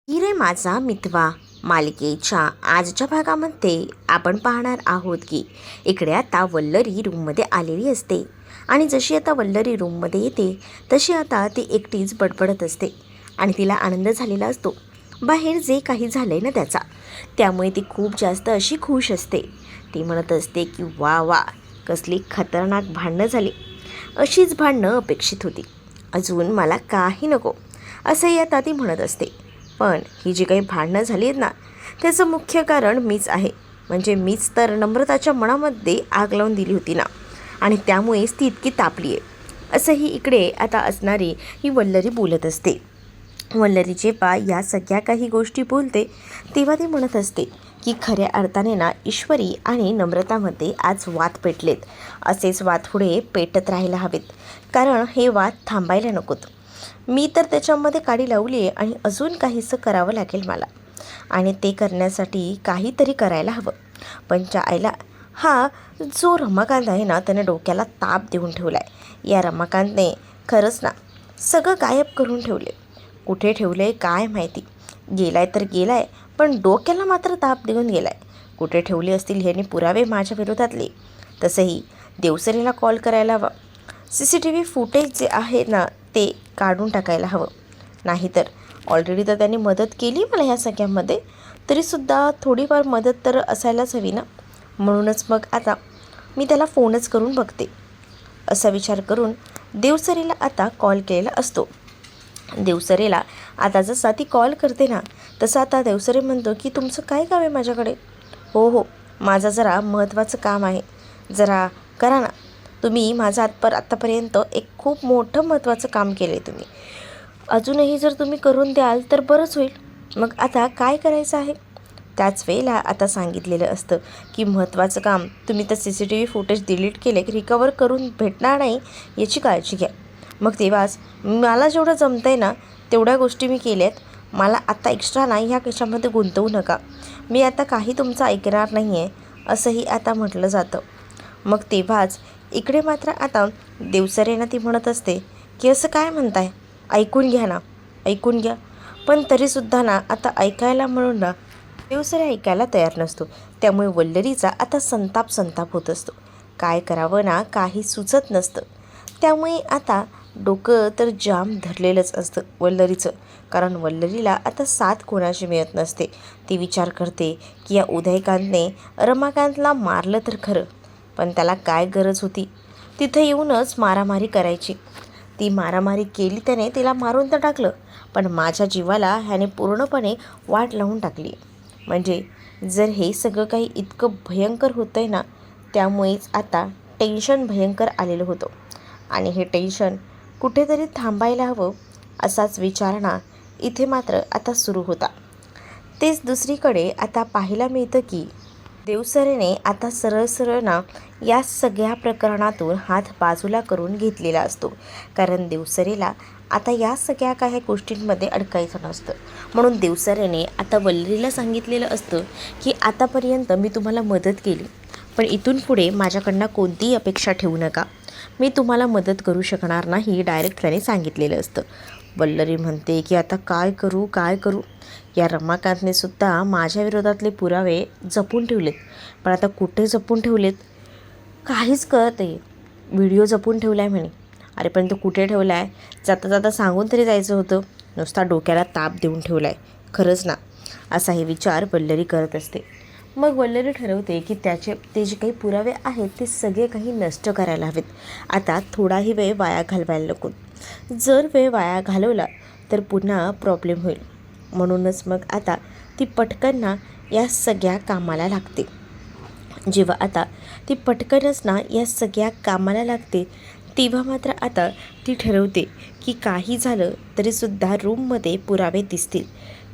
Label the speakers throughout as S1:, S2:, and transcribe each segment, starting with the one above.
S1: हिरे माझा मितवा मालिकेच्या आजच्या भागामध्ये आपण पाहणार आहोत की इकडे आता वल्लरी रूममध्ये आलेली असते आणि जशी आता वल्लरी रूममध्ये येते तशी आता ती एकटीच बडबडत असते आणि तिला आनंद झालेला असतो बाहेर जे काही झालंय ना त्याचा. त्यामुळे ती खूप जास्त अशी खुश असते. ती म्हणत असते की वा वा, कसली खतरनाक भांडणं झाली, अशीच भांडणं अपेक्षित होती, अजून मला काही नको, असंही आता ती म्हणत असते. पण ही जी काही भांडणं झाली आहेत ना, त्याचं मुख्य कारण मीच आहे. म्हणजे मीच तर नम्रताच्या मनामध्ये आग लावून दिली होती ना, आणि त्यामुळेच ती इतकी तापली आहे, असंही इकडे आता असणारी ही वल्लरी बोलत असते. वल्लरी जेव्हा या सगळ्या काही गोष्टी बोलते तेव्हा ती म्हणत असते की खऱ्या अर्थाने ना ईश्वरी आणि नम्रतामध्ये आज वाद पेटलेत. असेच वाद पुढे पेटत राहायला हवेत, कारण हे वाद थांबायला नकोत. मी तर त्याच्यामध्ये काडी लावली आहे आणि अजून काहीसं करावं लागेल मला, आणि ते करण्यासाठी काहीतरी करायला हवं. पण ज्या आईला हा जो रमाकांत आहे ना, त्याने डोक्याला ताप देऊन ठेवला आहे. या रमाकांतने खरंच ना सगळं गायब करून ठेवले. कुठे ठेवले काय माहिती, गेलाय तर गेलाय, पण डोक्याला मात्र ताप देऊन गेलाय. कुठे ठेवले असतील ह्याने पुरावे माझ्या विरोधातले. तसंही देवसरेला कॉल करायला हवा. CCTV फुटेज जे आहे ना ते काढून टाकायला हवं. नाहीतर ऑलरेडी तर त्यांनी मदत केली मला ह्या सगळ्यामध्ये, तरीसुद्धा थोडीफार मदत तर असायलाच हवी ना. म्हणूनच मग आता मी त्याला फोनच करून बघते, असा विचार करून देवसरेला आता कॉल केलेला असतो. देवसरेला आता जसा ती कॉल करते ना, तसं आता देवसरे म्हणतो की तुमचं काय काम आहे माझ्याकडे. हो हो, माझं जरा महत्त्वाचं काम आहे, जरा करा ना तुम्ही. माझं आत्तापर्यंत एक खूप मोठं महत्त्वाचं काम केलं आहे तुम्ही, अजूनही जर तुम्ही करून द्याल तर बरंच होईल. मग आता काय करायचं आहे. त्याच वेळेला आता सांगितलेलं असतं की महत्त्वाचं काम तुम्ही तर CCTV फुटेज डिलीट केले की रिकवर करून भेटणार नाही, याची काळजी घ्या. मग तेव्हाच मला जेवढं जमतं आहे ना तेवढ्या गोष्टी मी केल्यात. मला आता एक्स्ट्रा नाही ह्या कशामध्ये गुंतवू नका, मी आता काही तुमचं ऐकणार नाही आहे, असंही आता म्हटलं जातं. मग तेव्हाच इकडे मात्र आता देवसरेनं ती म्हणत असते की असं काय म्हणताय, ऐकून घ्या ना, ऐकून घ्या. पण तरीसुद्धा ना आता ऐकायला म्हणून ना देवसरे ऐकायला तयार नसतो. त्यामुळे वल्लरीचा आता संताप होत असतो. काय करावं ना काही सुचत नसतं. त्यामुळे आता डोकं तर जाम धरलेलंच असतं वल्लरीचं, कारण वल्लरीला आता साथ कोणाची मिळत नसते. ती विचार करते की या उदयकांतने रमाकांतला मारलं तर खरं, पण त्याला काय गरज होती तिथे येऊनच मारामारी करायची. ती मारामारी केली त्याने, तिला मारून तर टाकलं, पण माझ्या जीवाला ह्याने पूर्णपणे वाट लावून टाकली. म्हणजे जर हे सगळं काही इतकं भयंकर होतं आहे ना, त्यामुळेच आता टेन्शन भयंकर आलेलं होतं, आणि हे टेन्शन कुठेतरी थांबायला हवं, असाच विचार ना इथे मात्र आता सुरू होता. तेच दुसरीकडे आता पाहायला मिळतं की देवसरेने आता सरळ ना या सगळ्या प्रकरणातून हात बाजूला करून घेतलेला असतो. कारण देवसरेला आता या सगळ्या काही गोष्टींमध्ये अडकायचं नसतं. म्हणून देवसरेने आता वल्लरीला सांगितलेलं असतं की आतापर्यंत मी तुम्हाला मदत केली, पण इथून पुढे माझ्याकडनं कोणतीही अपेक्षा ठेवू नका, मी तुम्हाला मदत करू शकणार नाही, डायरेक्ट त्याने सांगितलेलं असतं. वल्लरी म्हणते की आता काय करू. या रमाकांतने सुद्धा माझ्या विरोधातले पुरावे जपून ठेवलेत, पण आता कुठे जपून ठेवलेत काहीच कळत नाही. व्हिडिओ जपून ठेवला आहे म्हणे, अरे पण तो कुठे ठेवला आहे, जाता जाता सांगून तरी जायचं होतं, नुसता डोक्याला ताप देऊन ठेवला आहे खरंच ना, असाही विचार वल्लरी करत असते. मग वल्लरी ठरवते की ते जे काही पुरावे आहेत ते सगळे काही नष्ट करायला हवेत. आता थोडाही वेळ वाया घालवायला नको, जर वेळ वाया घालवला तर पुन्हा प्रॉब्लेम होईल. म्हणूनच मग आता ती पटकन ना या सगळ्या कामाला लागते. जेव्हा आता ती पटकनच ना या सगळ्या कामाला लागते तेव्हा मात्र आता ती ठरवते की काही झालं तरीसुद्धा रूममध्ये पुरावे दिसतील.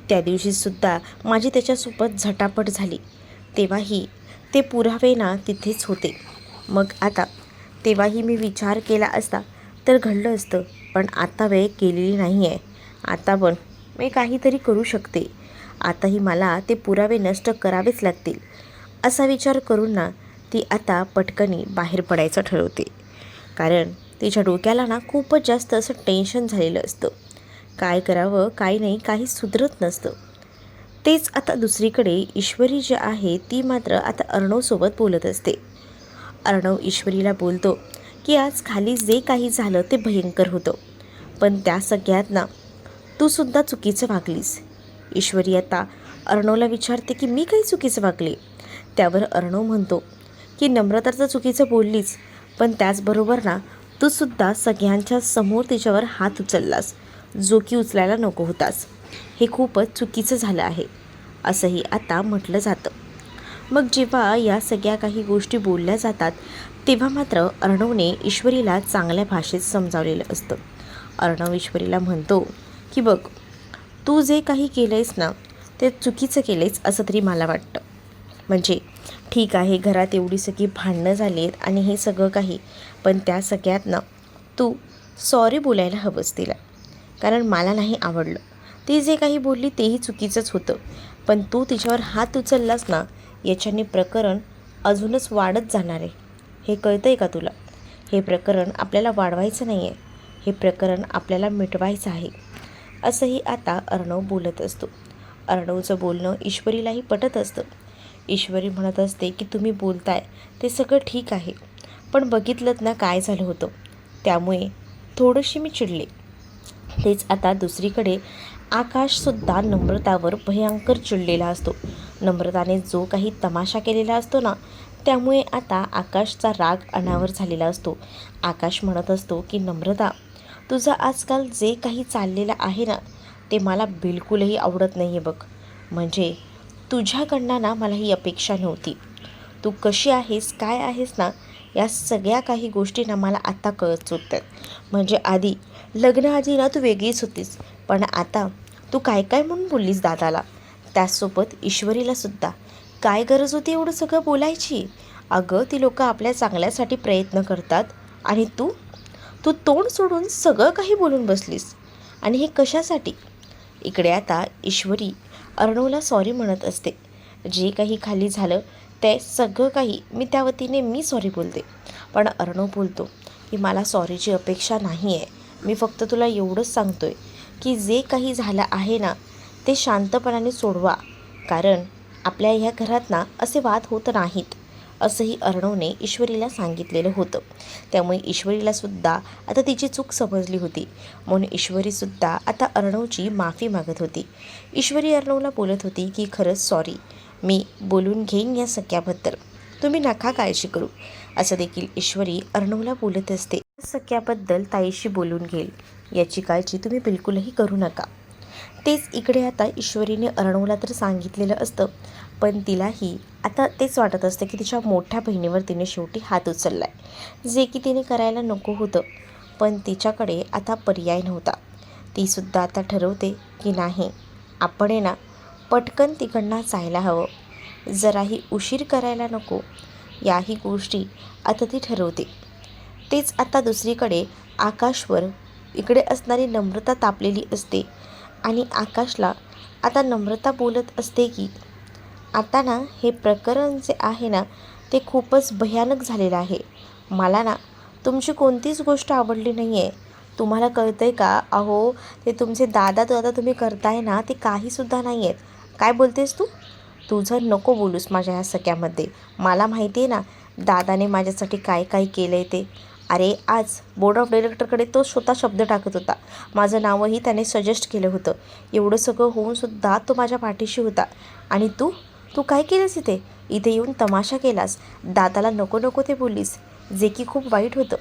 S1: त्या दिवशीसुद्धा माझी त्याच्यासोबत झटापट झाली, तेव्हाही ते पुरावे ना तिथेच होते. मग आता तेव्हाही मी विचार केला असता तर घडलं असतं, पण आता वेळ केलेली नाही आहे. आता पण मी काहीतरी करू शकते, आताही मला ते पुरावे नष्ट करावेच लागतील, असा विचार करून ना ती आता पटकनी बाहेर पडायचं ठरवते. कारण तिच्या डोक्याला ना खूपच जास्त असं टेन्शन झालेलं असतं. काय करावं काय नाही काहीच सुधरत नसतं. तेच आता दुसरीकडे ईश्वरी जी आहे ती मात्र आता अर्णवसोबत बोलत असते. अर्णव ईश्वरीला बोलतो की आज खाली जे काही झालं ते भयंकर होतं, पण त्या सगळ्यात ना तू सुद्धा चुकीचं वागलीस. ईश्वरी आता अर्णवला विचारते की मी काही चुकीचं वागले. त्यावर अर्णव म्हणतो की नम्रता तर चुकीचं बोललीच, पण त्याचबरोबर ना तू सुद्धा सगळ्यांच्या समोर तिच्यावर हात उचललास, जो की उचलायला नको होतास. हे खूपच चुकीचं झालं आहे असंही आता म्हटलं जातं. मग जेव्हा या सगळ्या काही गोष्टी बोलल्या जातात तेव्हा मात्र अर्णवने ईश्वरीला चांगल्या भाषेत समजावलेलं असतं. अर्णव ईश्वरीला म्हणतो की बघ, तू जे काही केलं आहेस ना ते चुकीचं केलं आहेस असं तरी मला वाटतं. म्हणजे ठीक आहे, घरात एवढी सगळी भांडणं झाली आहेत आणि हे सगळं काही, पण त्या सगळ्यात ना तू सॉरी बोलायला हवंच तिला, कारण मला नाही आवडलं. ती जे काही बोलली तेही चुकीचंच होतं, पण तू तिच्यावर हात उचललास ना याच्याने प्रकरण अजूनच वाढत जाणार आहे. हे कळतं आहे का तुला? हे प्रकरण आपल्याला वाढवायचं नाही आहे, हे प्रकरण आपल्याला मिटवायचं आहे असंही आता अर्णव बोलत असतो. अर्णवचं बोलणं ईश्वरीलाही पटत असतं. ईश्वरी म्हणत असते की तुम्ही बोलताय ते सगळं ठीक आहे, पण बघितलं ना काय झालं होतं, त्यामुळे थोडीशी मी चिडले. तेच आता दुसरीकडे आकाशसुद्धा नम्रतावर भयंकर चिडलेला असतो. नम्रताने जो काही तमाशा केलेला असतो ना त्यामुळे आता आकाशचा राग अनावर झालेला असतो. आकाश म्हणत असतो की नम्रता, तुझं आजकाल जे काही चाललेलं आहे ना ते मला बिलकुलही आवडत नाही आहे बघ. म्हणजे तुझ्याकडनं ना मला ही अपेक्षा नव्हती. तू कशी आहेस काय आहेस ना या सगळ्या काही गोष्टी ना मला आता कळत सुटतात. म्हणजे आधी लग्नाआधी ना तू वेगळीच होतीस, पण आता तू काय काय म्हणून बोललीस दादाला, त्याचसोबत ईश्वरीलासुद्धा. काय गरज होती एवढं सगळं बोलायची? अगं ती लोकं आपल्या चांगल्यासाठी प्रयत्न करतात आणि तू तू तोंड सोडून सगळं काही बोलून बसलीस. आणि हे कशासाठी? इकडे आता ईश्वरी अर्णवला सॉरी म्हणत असते. जे काही खाली झालं ते सगळं काही त्या वतीने मी सॉरी बोलते. पण अर्णव बोलतो की मला सॉरीची अपेक्षा नाही आहे. मी फक्त तुला एवढंच सांगतो आहे की जे काही झालं आहे ना ते शांतपणाने सोडवा, कारण आपल्या ह्या घरात ना असे वाद होत नाहीत असंही अर्णवने ईश्वरीला सांगितलेलं होतं. त्यामुळे ईश्वरीलासुद्धा आता तिची चूक समजली होती, म्हणून ईश्वरीसुद्धा आता अर्णवची माफी मागत होती. ईश्वरी अर्णवला बोलत होती की खरंच सॉरी, मी बोलून घेईन या सगळ्याबद्दल, तुम्ही नका काळजी करू असं देखील ईश्वरी अर्णवला बोलत असते. सगळ्याबद्दल ताईशी बोलून घेईल, याची काळजी तुम्ही बिलकुलही करू नका. तेच इकडे आता ईश्वरीने अर्णवला तर सांगितलेलं असतं, पण तिलाही आता तेच वाटत असतं की तिच्या मोठ्या बहिणीवर तिने शेवटी हात उचलला आहे, जे की तिने करायला नको होतं, पण तिच्याकडे आता पर्याय नव्हता. तीसुद्धा आता ठरवते की नाही, आपण आहे ना पटकन तिकडनं जायला हवं, जराही उशीर करायला नको, याही गोष्टी आता ती ठरवते. तेच आता दुसरीकडे आकाशवर इकडे असणारी नम्रता तापलेली असते आणि आकाशला आता नम्रता बोलत असते की आता ना हे प्रकरण जे आहे ना ते खूपच भयानक झालेलं आहे. मला ना तुमची कोणतीच गोष्ट आवडली नाही आहे. तुम्हाला कळतं आहे का? अहो ते तुमचे दादा तुम्ही करताय ना ते काहीसुद्धा नाही आहेत. काय बोलतेस तू? तुझं नको बोलूस माझ्या ह्या सगळ्यामध्ये. मला माहिती आहे ना दादाने माझ्यासाठी काय काय केलं आहे ते. अरे आज बोर्ड ऑफ डायरेक्टरकडे तो स्वतः शब्द टाकत होता, माझं नावही त्याने सजेस्ट केलं होतं. एवढं सगळं होऊनसुद्धा तो माझ्या पाठीशी होता. आणि तू काय केलंस इथे? इथे येऊन तमाशा केलास, दादाला नको नको ते बोललीस, जे की खूप वाईट होतं.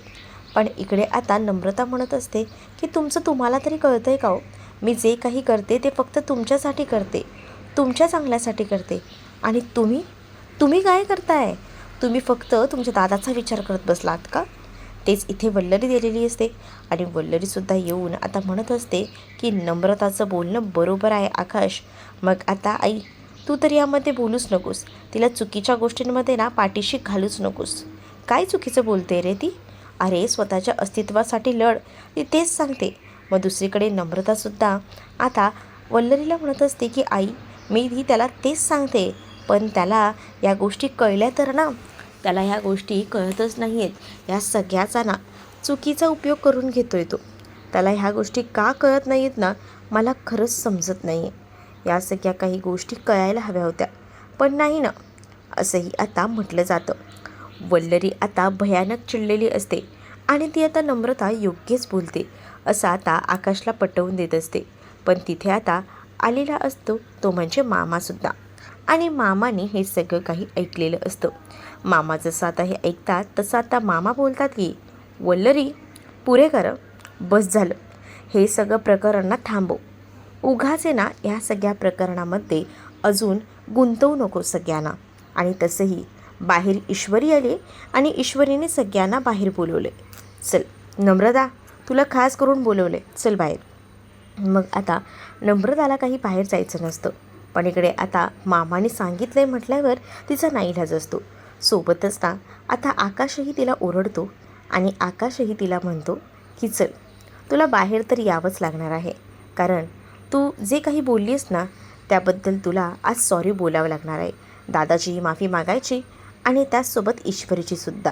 S1: पण इकडे आता नम्रता म्हणत असते की तुम्हाला तरी कळतं आहे का हो? मी जे काही करते ते फक्त तुमच्यासाठी करते, तुमच्या चांगल्यासाठी करते. आणि तुम्ही काय करताय? तुम्ही फक्त तुमच्या दादाचा विचार करत बसलात का? तेच इथे वल्लरी दिलेली असते आणि वल्लरीसुद्धा येऊन आता म्हणत असते की नम्रताचं बोलणं बरोबर आहे आकाश. मग आता आई तू तर यामध्ये बोलूच नकोस, तिला चुकीच्या गोष्टींमध्ये ना पाठीशी घालूच नकोस. काय चुकीचं बोलते रे ती? अरे स्वतःच्या अस्तित्वासाठी लढ, ती तेच सांगते. मग दुसरीकडे नम्रतासुद्धा आता वल्लरीला म्हणत असते की आई मी त्याला तेच सांगते, पण त्याला या गोष्टी कळल्या तर ना, त्याला ह्या गोष्टी कळतच नाही आहेत. या सगळ्याचा ना चुकीचा उपयोग करून घेतो आहे तो. त्याला ह्या गोष्टी का कळत नाही आहेत ना, मला खरंच समजत नाही आहे. या सगळ्या काही गोष्टी कळायला हव्या होत्या, पण नाही ना, असंही आता म्हटलं जातं. वल्लरी आता भयानक चिडलेली असते आणि ती आता नम्रता योग्यच बोलते असं आता आकाशला पटवून देत असते. पण तिथे आता आलेला असतो तो म्हणजे मामासुद्धा. आणि मामाने हे सगळं काही ऐकलेलं असतं. मामा जसं आता हे ऐकतात तसं आता मामा बोलतात की वल्लरी, पुरे कर, बस झालं, हे सगळं प्रकरण थांबव. उगाचे ना ह्या सगळ्या प्रकरणामध्ये अजून गुंतवू नको सगळ्यांना. आणि तसंही बाहेर ईश्वरी आले आणि ईश्वरीने सगळ्यांना बाहेर बोलवले. चल नम्रता, तुला खास करून बोलवले, चल बाहेर. मग आता नम्रताला काही बाहेर जायचं नसतं, पण इकडे आता मामाने सांगितलं आहे म्हटल्यावर तिचा नाईलाज असतो. सोबतच ना आता आकाशही तिला ओरडतो आणि आकाशही तिला म्हणतो की चल, तुला बाहेर तर यावंच लागणार आहे, कारण तू जे काही बोललीस ना त्याबद्दल तुला आज सॉरी बोलावं लागणार आहे. दादाचीही माफी मागायची आणि त्याचसोबत ईश्वरीची सुद्धा,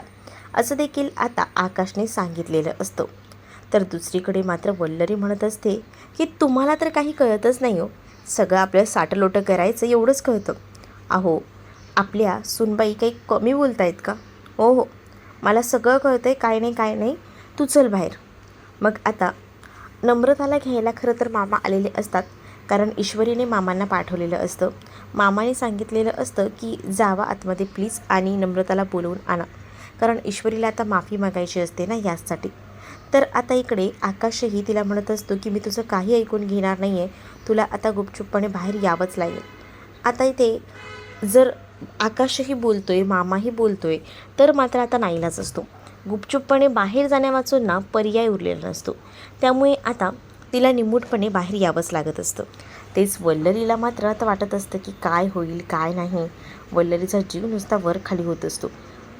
S1: असं देखील आता आकाशने सांगितलेलं असतं. तर दुसरीकडे मात्र वल्लरी म्हणत असते की तुम्हाला तर काही कळतच नाही हो, सगळं आपलं साटलोटं करायचं एवढंच कळतं. अहो, आपल्या सुनबाई काही कमी बोलत आहेत का? हो हो, मला सगळं कळतं आहे, काय नाही काय नाही, तू चल बाहेर. मग आता नम्रताला घ्यायला खरं तर मामा आलेले असतात, कारण ईश्वरीने मामांना पाठवलेलं असतं. मामाने सांगितलेलं असतं की जावा आतमध्ये प्लीज आणि नम्रताला बोलवून आणा, कारण ईश्वरीला आता माफी मागायची असते ना यासाठी. तर आता इकडे आकाशही तिला म्हणत असतो की मी तुझं काही ऐकून घेणार नाही आहे, तुला आता गुपचूपपणे बाहेर यावंच लागेल. आता इथे जर आकाशही बोलतो आहे, मामाही बोलतो आहे, तर मात्र आता नाईलाज असतो. गुपचूपपणे बाहेर जाण्यावाचून ना पर्याय उरलेला नसतो. त्यामुळे आता तिला निमूटपणे बाहेर यावंच लागत असतं. तेच वल्लरीला मात्र आता वाटत असतं की काय होईल काय नाही. वल्लरीचा जीव नुसता वर खाली होत असतो.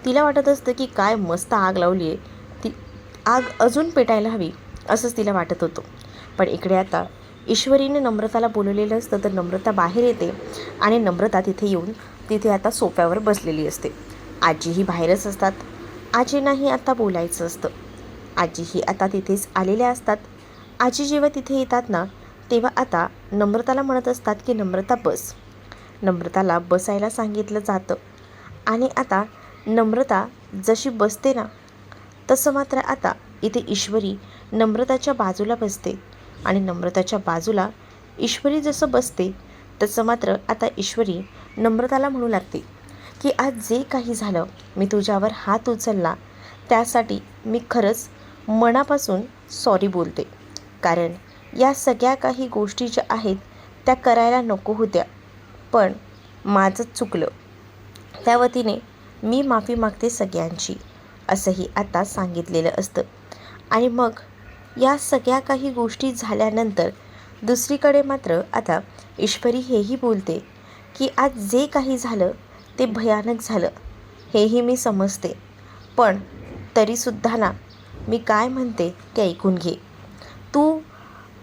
S1: तिला वाटत असतं की काय मस्त आग लावली आहे, ती आग अजून पेटायला हवी असंच तिला वाटत होतं. पण इकडे आता ईश्वरीने नम्रताला बोलवलेलं असतं, तर नम्रता बाहेर येते आणि नम्रता तिथे येऊन तिथे आता सोफ्यावर बसलेली असते. आजीही बाहेरच असतात. आजींनाही आता बोलायचं असतं. आजीही आता तिथेच आलेल्या असतात. आजी जेव्हा तिथे येतात ना तेव्हा आता नम्रताला म्हणत असतात की नम्रता बस. नम्रताला बसायला सांगितलं जातं आणि आता नम्रता जशी बसते ना तसं मात्र आता इथे ईश्वरी नम्रताच्या बाजूला बसते आणि नम्रताच्या बाजूला ईश्वरी जसं बसते तसं मात्र आता ईश्वरी नम्रताला म्हणू लागते की आज जे काही झालं, मी तुझ्यावर हात उचलला त्यासाठी मी खरंच मनापासून सॉरी बोलते, कारण या सगळ्या काही गोष्टी ज्या आहेत त्या करायला नको होत्या, पण माझंच चुकलं, त्या वतीने मी माफी मागते सगळ्यांची, असंही आता सांगितलेलं असतं. आणि मग या सगळ्या काही गोष्टी झाल्यानंतर दुसरीकडे मात्र आता ईश्वरी हेही बोलते की आज जे काही झालं ते भयानक झालं, हेही मी समजते, पण तरीसुद्धा ना मी काय म्हणते ते ऐकून घे.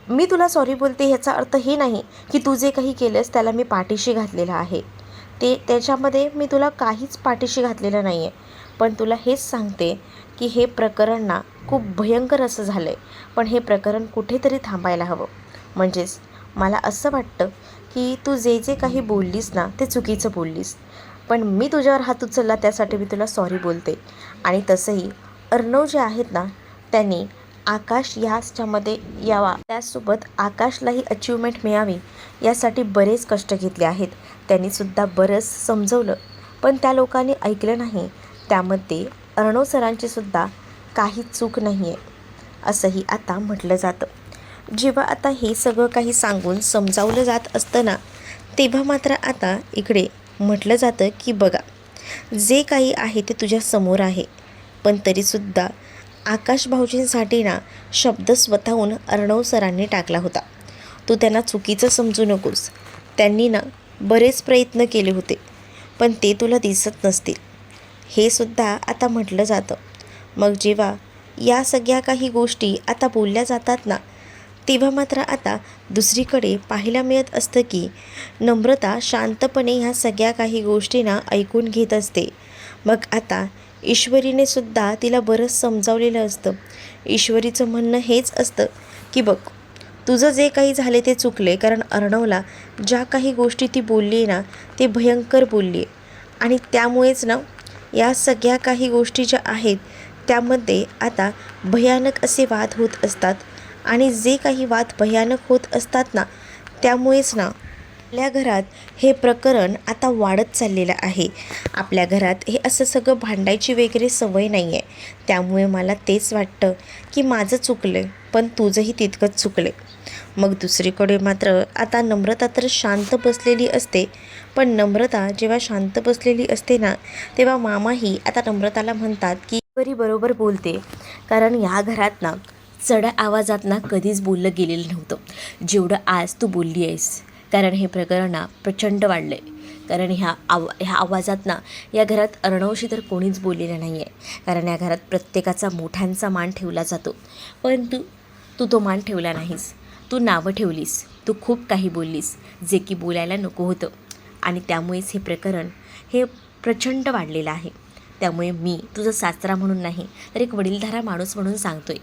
S1: मी तुला सॉरी बोलते ह्याचा अर्थ हे नाही की तू जे काही केलंस त्याला मी पाठीशी घातलेलं आहे, त्याच्यामध्ये मी तुला काहीच पाठीशी घातलेलं नाही आहे. पण तुला हेच सांगते की हे प्रकरण ना खूप भयंकर असं झालं आहे, पण हे प्रकरण कुठेतरी थांबायला हवं. म्हणजेच मला असं वाटतं की तू जे जे काही बोललीस ना ते चुकीचं बोललीस, पण मी तुझ्यावर हात उचलला त्यासाठी मी तुला सॉरी बोलते. आणि तसंही अर्णव जे आहेत ना त्यांनी आकाश ह्याच्यामध्ये यावा, त्याचसोबत आकाशलाही अचिव्हमेंट मिळावी यासाठी बरेच कष्ट घेतले आहेत. त्यांनीसुद्धा बरंच समजवलं, पण त्या लोकांनी ऐकलं नाही. त्यामध्ये अर्णव सरांचीसुद्धा काही चूक नाही आहे असंही आता म्हटलं जातं. जेव्हा आता हे सगळं काही सांगून समजावलं जात असतं ना तेव्हा मात्र आता इकडे म्हटलं जातं की बघा, जे काही आहे ते तुझ्या समोर आहे, पण तरीसुद्धा आकाश भाऊजींसाठी ना शब्द स्वतःहून अर्णव सरांनी टाकला होता. तू त्यांना चुकीचं समजू नकोस. त्यांनी ना बरेच प्रयत्न केले होते, पण ते तुला दिसत नसतील, हे सुद्धा आता म्हटलं जातं. मग जेव्हा या सगळ्या काही गोष्टी आता बोलल्या जातात ना तेव्हा मात्र आता दुसरीकडे पाहायला मिळत असतं की नम्रता शांतपणे ह्या सगळ्या काही गोष्टींना ऐकून घेत असते. मग आता ईश्वरीने सुद्धा तिला बरंच समजावलेलं असतं. ईश्वरीचं म्हणणं हेच असतं की बघ, तुझं जे काही झाले ते चुकले, कारण अर्णवला ज्या काही गोष्टी ती बोलली आहे ना, ते भयंकर बोलली आहे आणि त्यामुळेच ना या सगळ्या काही गोष्टी ज्या आहेत त्यामध्ये आता भयानक असे वाद होत असतात आणि जे काही वाद भयानक होत असतात ना, त्यामुळेच ना आपल्या घरात हे प्रकरण आता वाढत चाललेलं आहे. आपल्या घरात हे असं सगळं भांडायची वगैरे सवय नाही आहे. त्यामुळे मला तेच वाटतं की माझं चुकलं आहे, पण तुझंही तितकंच चुकलं आहे. मग दुसरीकडे मात्र आता नम्रता तर शांत बसलेली असते, पण नम्रता जेव्हा शांत बसलेली असते ना, तेव्हा मामाही आता नम्रताला म्हणतात की बरोबर बोलते, कारण ह्या घरात ना चढ्या आवाजात ना कधीच बोललं गेलेलं नव्हतं जेवढं आज तू बोलली आहेस. कारण हे प्रकरण ना प्रचंड वाढलं आहे. कारण ह्या आवाजात ना या घरात अर्णवशी तर कोणीच बोललेलं नाही आहे. कारण या घरात प्रत्येकाचा मोठ्यांचा मान ठेवला जातो, पण तू तो मान ठेवला नाहीस. तू नावं ठेवलीस, तू खूप काही बोललीस जे की बोलायला नको होतं आणि त्यामुळेच हे प्रकरण हे प्रचंड वाढलेलं आहे. त्यामुळे मी तुझं सासरा म्हणून नाही तर एक वडीलधारा माणूस म्हणून सांगतोय,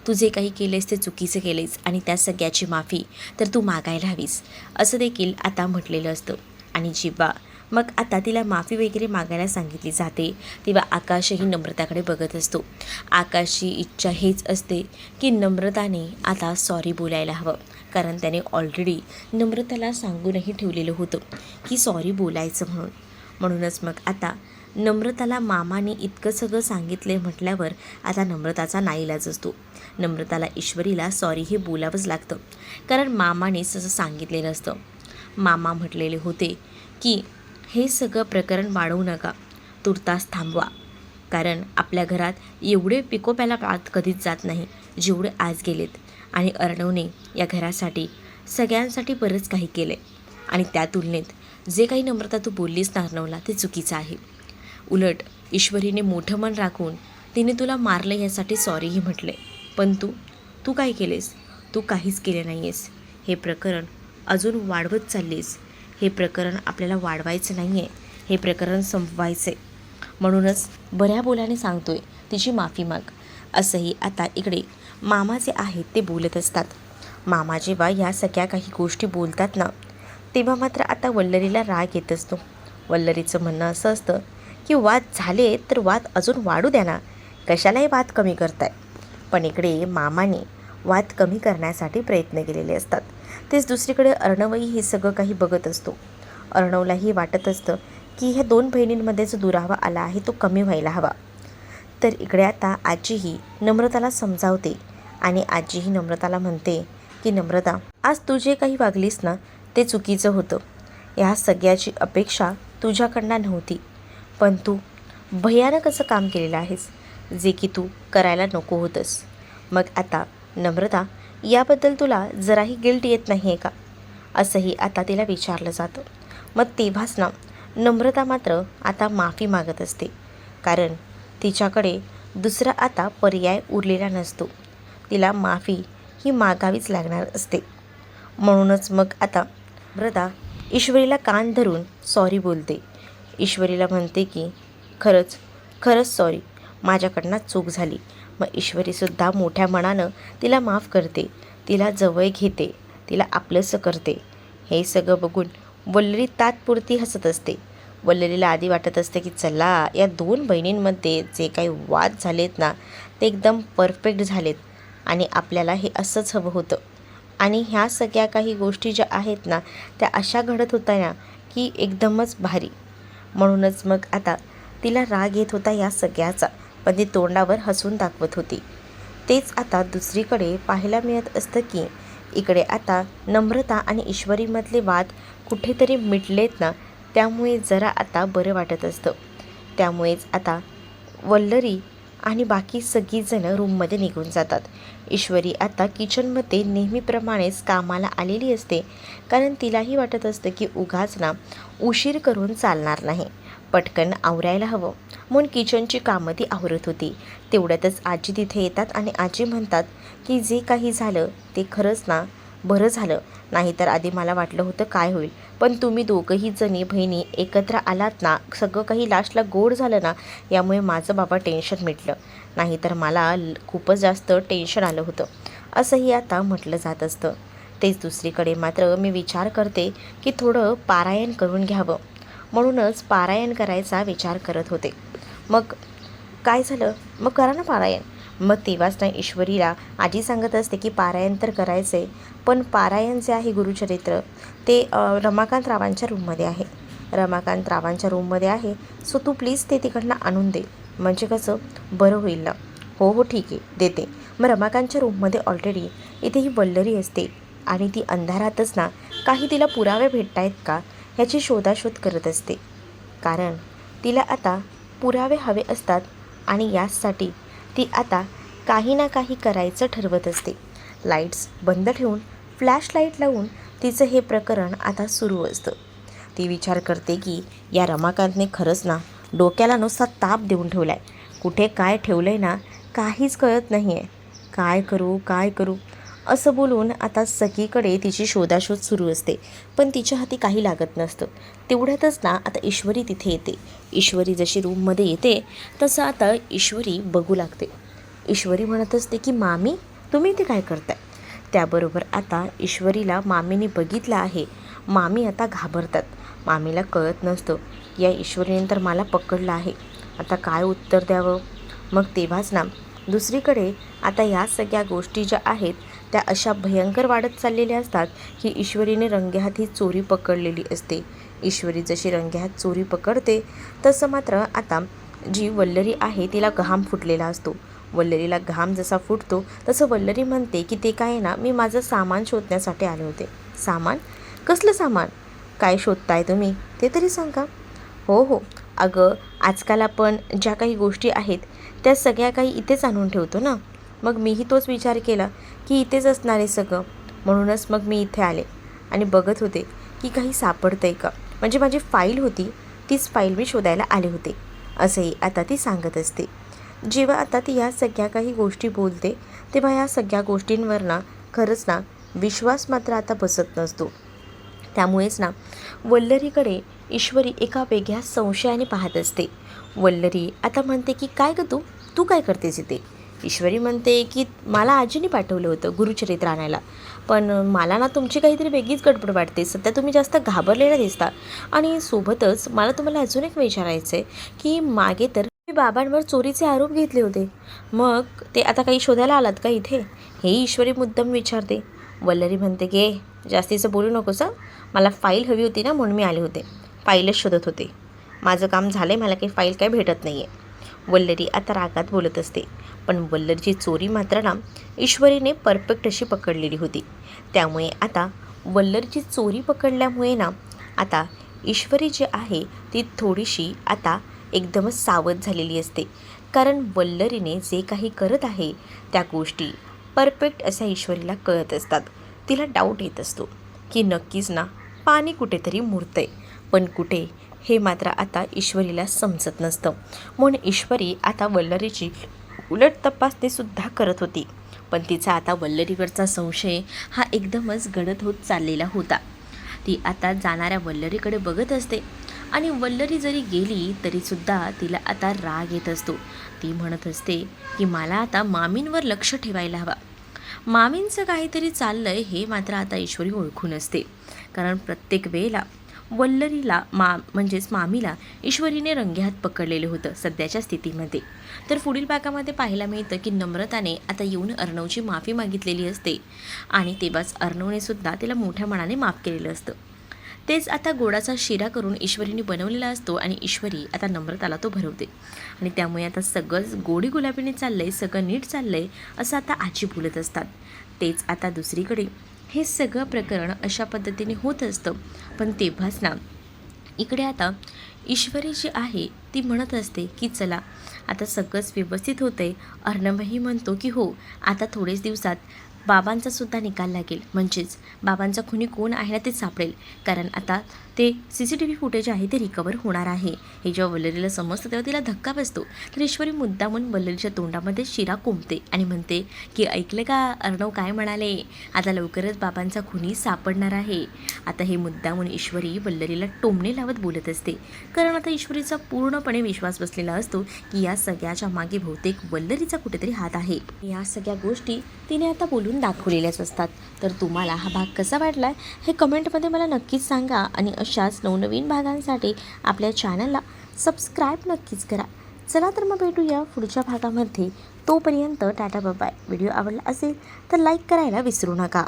S1: तू जे काही केलेस ते चुकीचं केलेस आणि त्या सगळ्याची माफी तर तू मागायला हवीस, असं देखील आता म्हटलेलं असतं. आणि जेव्हा मग आता तिला माफी वगैरे मागायला सांगितली जाते, तेव्हा आकाशही नम्रताकडे बघत असतो. आकाशची इच्छा हेच असते की नम्रताने आता सॉरी बोलायला हवं, कारण त्याने ऑलरेडी नम्रताला सांगूनही ठेवलेलं होतं की सॉरी बोलायचं म्हणून. म्हणूनच मग आता नम्रताला मामाने इतकं सगळं सांगितले म्हटल्यावर आता नम्रताचा नाईलाज असतो. नम्रताला ईश्वरीला सॉरी हे बोलावंच लागतं, कारण मामानेच असं सांगितलेलं असतं. मामा म्हटलेले होते की हे सगळं प्रकरण वाढवू नका, तुर्तास थांबवा, कारण आपल्या घरात एवढे पिकोप्याला वाद कधीच जात नाही जेवढे आज गेलेत. आणि अर्णवने या घरासाठी सगळ्यांसाठी बरंच काही केलं आणि त्या तुलनेत जे काही नम्रता तू बोललीस ना अर्णवला ते चुकीचं आहे. उलट ईश्वरीने मोठं मन राखून तिने तुला मारलं यासाठी सॉरीही म्हटले, पण तू काय केलेस? तू काहीच केले नाही आहेस. हे प्रकरण अजून वाढवत चाललीस. हे प्रकरण आपल्याला वाढवायचं नाही आहे, हे प्रकरण संपवायचं आहे. म्हणूनच बऱ्या बोलाने सांगतोय, तिची माफी माग, असंही आता इकडे मामा जे आहेत ते बोलत असतात. मामा जेव्हा या सगळ्या काही गोष्टी बोलतात ना, तेव्हा मात्र आता वल्लरीला राग येत असतो. वल्लरीचं म्हणणं असं असतं की वाद झाले तर वाद अजून वाढू द्या ना, कशालाही वाद कमी करताय. पण इकडे मामाने वाद कमी करण्यासाठी प्रयत्न केलेले असतात. तेच दुसरीकडे अर्णवही हे सगळं काही बघत असतो. अर्णवलाही वाटत असतं की ह्या दोन बहिणींमध्ये जो दुरावा आला आहे तो कमी व्हायला हवा. तर इकडे आता आजीही नम्रताला समजावते आणि आजीही नम्रताला म्हणते की नम्रता, आज तू जे काही वागलीस ना ते चुकीचं होतं. ह्या सगळ्याची अपेक्षा तुझ्याकडनं नव्हती, पण तू भयानक असं काम केलेलं आहेस जे की तू करायला नको होतंस. मग आता नम्रता, याबद्दल तुला जराही गिल्ट येत नाही आहे का, असंही आता तिला विचारलं जातं. मग तेव्हाच ना नम्रता मात्र आता माफी मागत असते, कारण तिच्याकडे दुसरा आता पर्याय उरलेला नसतो. तिला माफी ही मागावीच लागणार असते. म्हणूनच मग आता नम्रता ईश्वरीला कान धरून सॉरी बोलते. ईश्वरीला म्हणते की खरंच सॉरी, माझ्याकडनं चूक झाली. मग ईश्वरीसुद्धा मोठ्या मनानं तिला माफ करते, तिला जवळ घेते, तिला आपलंसं करते. हे सगळं बघून वल्लरी तात्पुरती हसत असते. वल्लरीला आधी वाटत असते की चला, या दोन बहिणींमध्ये जे काही वाद झालेत ना ते एकदम परफेक्ट झालेत आणि आपल्याला हे असंच हवं होतं. आणि ह्या सगळ्या काही गोष्टी ज्या आहेत ना त्या अशा घडत होत्या ना की एकदमच भारी. म्हणूनच मग आता तिला राग येत होता या सगळ्याचा, पण ती तोंडावर हसून दाखवत होती. तेच आता दुसरीकडे पाहायला मिळत असतं की इकडे आता नम्रता आणि ईश्वरीमधले वाद कुठेतरी मिटलेत ना, त्यामुळे जरा आता बरं वाटत असतं. त्यामुळेच आता वल्लरी आणि बाकी सगळीजणं रूममध्ये निघून जातात. ईश्वरी आता किचनमध्ये नेहमीप्रमाणेच कामाला आलेली असते, कारण तिलाही वाटत असतं की उगाच ना उशीर करून चालणार नाही, पटकन आवरायला हवं. म्हणून किचनची कामं ती आवरत होती. तेवढ्यातच आजी तिथे येतात आणि आजी म्हणतात की जे काही झालं ते खरंच ना बरं झालं, नाहीतर आधी मला वाटलं होतं काय होईल, पण तुम्ही दोघंही जणी बहिणी एकत्र आलात ना, सगळं काही लास्टला गोड झालं ना, यामुळे माझं बाबा टेन्शन मिटलं, नाहीतर मला खूपच जास्त टेन्शन आलं होतं. असंही आता म्हटलं जात असतं. तेच दुसरीकडे मात्र मी विचार करते की थोडं पारायण करून घ्यावं, म्हणूनच पारायण करायचा विचार करत होते. मग काय झालं? मग करा ना पारायण. मग तेव्हाच ना ईश्वरीला आजी सांगत असते की पारायण तर करायचं पण पारायण जे आहे गुरुचरित्र ते रमाकांत रावांच्या रूममध्ये आहे. रमाकांत रावांच्या रूममध्ये आहे. सो तू प्लीज ते तिकडनं आणून दे, म्हणजे कसं बरं होईल ना. हो हो ठीक आहे, देते. मग रमाकांतच्या रूममध्ये ऑलरेडी इथे ही वल्लरी असते आणि ती अंधारातच ना काही तिला पुरावे भेटत आहेत का ह्याची शोधाशोध करत असते. कारण तिला आता पुरावे हवे असतात आणि यासाठी ती आता काही ना काही करायचं ठरवत असते. लाईट्स बंद ठेवून फ्लॅशलाईट लावून तिचं हे प्रकरण आता सुरू असतं. ती विचार करते की या रमाकांतने खरंच ना डोक्याला नुसता ताप देऊन ठेवला आहे. कुठे काय ठेवलं आहे ना काहीच कळत नाही आहे. काय करू असं बोलून आता सगळीकडे तिची शोधाशोध सुरू असते. पण तिच्या हाती काही लागत नसतं. तेवढ्यातच ना आता ईश्वरी तिथे येते. ईश्वरी जशी रूममध्ये येते तसं आता ईश्वरी बघू लागते. ईश्वरी म्हणत असते की मामी तुम्ही इथे काय करताय. त्याबरोबर आता ईश्वरीला मामीने बघितलं आहे. मामी आता घाबरतात. मामीला कळत नसतं या ईश्वरीने तर मला पकडलं आहे, आता काय उत्तर द्यावं. मग तेव्हाच ना दुसरीकडे आता या सगळ्या गोष्टी ज्या आहेत त्या अशा भयंकर वाढत चाललेल्या असतात की ईश्वरीने रंगेहात ही चोरी पकडलेली असते. ईश्वरी जशी रंगेहात चोरी पकडते तसं मात्र आता जी वल्लरी आहे तिला घाम फुटलेला असतो. वल्लरीला घाम जसा फुटतो तसं वल्लरी म्हणते की ते काय ना मी माझं सामान शोधण्यासाठी आले होते. सामान? कसलं सामान? काय शोधताय तुम्ही ते तरी सांगा. हो अगं आजकाल आपण ज्या काही गोष्टी आहेत त्या सगळ्या काही इथेच आणून ठेवतो ना. मग मीही तोच विचार केला की इथेच असणार आहे सगळं, म्हणूनच मग मी इथे आले आणि बघत होते की काही सापडतं आहे का. म्हणजे माझी फाईल होती, तीच फाईल मी शोधायला आले होते असंही आता ती सांगत असते. जेव्हा आता ती ह्या सगळ्या काही गोष्टी बोलते तेव्हा ह्या सगळ्या गोष्टींवर ना खरंच ना विश्वास मात्र आता बसत नसतो. त्यामुळेच ना वल्लरीकडे ईश्वरी एका वेगळ्या संशयाने पाहत असते. वल्लरी आता म्हणते की काय गं तू काय करतेस इथे. ईश्वरी म्हणते की मला आजीने पाठवलं होतं गुरुचरित्र आणायला, पण मला ना तुमची काहीतरी वेगळीच गडबड वाटते. सध्या तुम्ही जास्त घाबरलेला दिसता. आणि सोबतच मला तुम्हाला अजून एक विचारायचं आहे की मागे तर मी बाबांवर चोरीचे आरोप घेतले होते, मग ते आता काही शोधायला आलात का इथे, हे ईश्वरी मुद्दाम विचारते. वल्लरी म्हणते की जास्तीचं बोलू नकोस, मला फाईल हवी होती ना म्हणून मी आले होते. फाईलच शोधत होते. माझं काम झालं आहे, मला काही फाईल काय भेटत नाही आहे. वल्लरी आता रागात बोलत असते. पण वल्लरीची चोरी मात्र ना ईश्वरीने परफेक्ट अशी पकडलेली होती. त्यामुळे आता वल्लरीची चोरी पकडल्यामुळे ना आता ईश्वरी जी आहे ती थोडीशी आता एकदमच सावध झालेली असते. कारण वल्लरीने जे काही करत आहे त्या गोष्टी परफेक्ट अशा ईश्वरीला कळत असतात. तिला डाऊट येत असतो की नक्कीच ना पाणी कुठेतरी मुरतंय, पण कुठे हे मात्र आता ईश्वरीला समजत नसतं. म्हणून ईश्वरी आता वल्लरीची उलट तपासणीसुद्धा करत होती. पण तिचा आता वल्लरीवरचा संशय हा एकदमच गडद होत चाललेला होता. ती आता जाणाऱ्या वल्लरीकडे बघत असते आणि वल्लरी जरी गेली तरीसुद्धा तिला आता राग येत असतो. ती म्हणत असते की मला आता मामींवर लक्ष ठेवायला हवा. मामींचं काहीतरी चाललं आहे हे मात्र आता ईश्वरी ओळखून असते. कारण प्रत्येक वेळेला वल्लरीला म्हणजेच मामीला ईश्वरीने रंगेहात पकडलेलं होतं सध्याच्या स्थितीमध्ये. तर पुढील भागामध्ये पाहायला मिळतं की नम्रताने आता येऊन अर्णवची माफी मागितलेली असते आणि तेव्हाच अर्णवने सुद्धा तिला मोठ्या मनाने माफ केलेलं असतं. तेच आता गोडाचा शिरा करून ईश्वरीने बनवलेला असतो आणि ईश्वरी आता नम्रताला तो भरवते. आणि त्यामुळे आता सगळंच गोडी गुलाबीने चाललंय, सगळं नीट चाललंय असं आता आजी बोलत असतात. तेच आता दुसरीकडे हे सगळं प्रकरण अशा पद्धतीने होत असतं. पण तेव्हाच ना इकडे आता ईश्वरी जी आहे ती म्हणत असते की चला आता सगळंच व्यवस्थित होतं आहे. अर्णवही म्हणतो की हो आता थोडेच दिवसात बाबांचा सुद्धा निकाल लागेल, म्हणजेच बाबांचा खुनी कोण आहे ना ते सापडेल. कारण आता ते CCTV फुटेज आहे ते रिकवर होणार आहे. हे जेव्हा वल्लरीला समजतं तेव्हा तिला धक्का बसतो. तर ईश्वरी मुद्दामून वल्लरीच्या तोंडामध्ये शिरा कोंबते आणि म्हणते की ऐकलं का अर्णव काय म्हणाले, आता लवकरच बाबांचा खुनी सापडणार आहे. आता हे मुद्दामून ईश्वरी वल्लरीला टोमणे लावत बोलत असते. कारण आता ईश्वरीचा पूर्णपणे विश्वास बसलेला असतो की या सगळ्याच्या मागे बहुतेक वल्लरीचा कुठेतरी हात आहे. या सगळ्या गोष्टी तिने आता बोलून करून दाखवलेल्याच असतात. तर तुम्हाला हा भाग कसा वाटला हे कमेंटमध्ये मला नक्कीच सांगा आणि अशाच नवनवीन भागांसाठी आपल्या चॅनलला सबस्क्राईब नक्कीच करा. चला तर मग भेटूया पुढच्या भागामध्ये. तोपर्यंत टाटा बाय. व्हिडिओ आवडला असेल तर लाईक करायला विसरू नका.